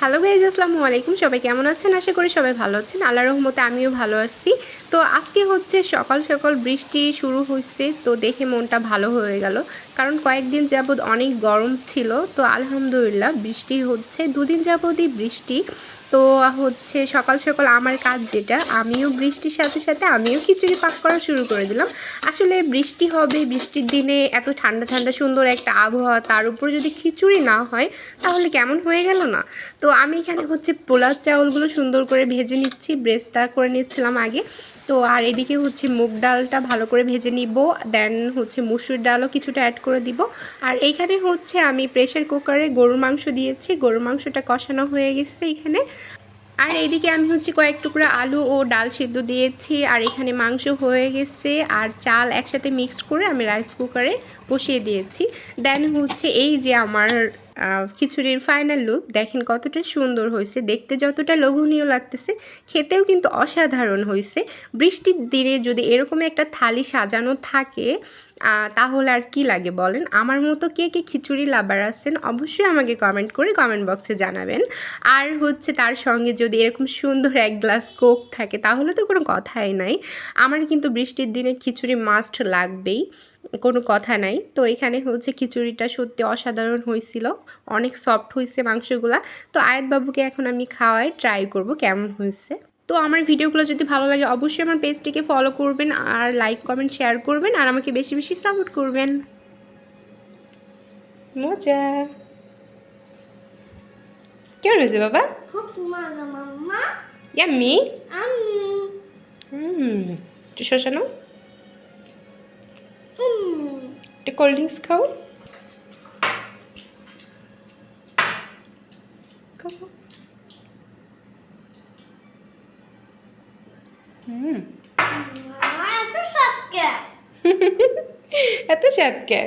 Hello guys, আসসালামু আলাইকুম। সবাই কেমন আছেন? আশা করি সবাই ভালো আছেন। আল্লাহর রহমতে আমিও ভালো আছি। তো আজকে হচ্ছে সকাল সকাল বৃষ্টি শুরু হয়েছে, তো দেখে মনটা ভালো হয়ে গেল। কারণ কয়েকদিন যাবৎ অনেক গরম ছিল, তো আলহামদুলিল্লাহ বৃষ্টি হচ্ছে। দুদিন যাবতই বৃষ্টি। তো হচ্ছে সকাল সকাল আমার কাজ যেটা, আমিও বৃষ্টির সাথে সাথে আমিও খিচুড়ি পাক করা শুরু করে দিলাম। আসলে বৃষ্টি হবে, বৃষ্টির দিনে এত ঠান্ডা ঠান্ডা সুন্দর একটা আবহাওয়া, তার উপর যদি খিচুড়ি না হয় তাহলে কেমন হয়ে গেল না? তো আমি এখানে হচ্ছে পোলাও চাউলগুলো সুন্দর করে ভেজে নিচ্ছি, ব্রেস্তা করে নিচ্ছিলাম আগে। তো আর এদিকে হচ্ছে মুগ ডালটা ভালো করে ভেজে নিব, দেন হচ্ছে মুসুর ডালও কিছুটা অ্যাড করে দিব। আর এইখানে হচ্ছে আমি প্রেশার কুকারে গরুর মাংস দিয়েছি, গরুর মাংসটা কষানো হয়ে গেছে এখানে। আর এইদিকে আমি হচ্ছে কয়েক টুকরা আলু ও ডাল সিদ্ধ দিয়েছি, আর এখানে মাংস হয়ে গেছে আর চাল একসাথে মিক্সড করে আমি রাইস কুকারে বসিয়ে দিয়েছি। দেন হচ্ছে এই যে আমার খিচুড়ির ফাইনাল লুক দেখেন কতটা সুন্দর হয়েছে, দেখতে যতটা লোভনীয় লাগতেছে খেতেও কিন্তু অসাধারণ হয়েছে। বৃষ্টির দিনে যদি এরকম একটা থালি সাজানো থাকে তাহলে আর কি লাগে বলেন? আমার মতো কে কে খিচুড়ি লাভার আছেন অবশ্যই আমাকে কমেন্ট করে কমেন্ট বক্সে জানাবেন। আর হচ্ছে তার সঙ্গে যদি এরকম সুন্দর এক গ্লাস কোক থাকে তাহলে তো কোনো কথাই নাই। আমার কিন্তু বৃষ্টির দিনে খিচুড়ি মাস্ট লাগবেই, কোনো কথা নাই। তো এখানে হচ্ছে খিচুড়িটা সত্যি অসাধারণ হয়েছিল, অনেক সফট হয়েছে মাংসগুলা। তো আয়াত বাবুকে এখন আমি খাওয়াই, ট্রাই করব কেমন হয়েছে। তো আমার ভিডিওগুলো যদি ভালো লাগে অবশ্যই আমার পেজটিকে ফলো করবেন, আর লাইক কমেন্ট শেয়ার করবেন, আর আমাকে বেশি বেশি সাপোর্ট করবেন। মজা কেমন হয়েছে বাবা? ইয়াম্মি। একটু শশানো, একটু কোল্ড ড্রিঙ্কস খাও। এত স্বাদ কে?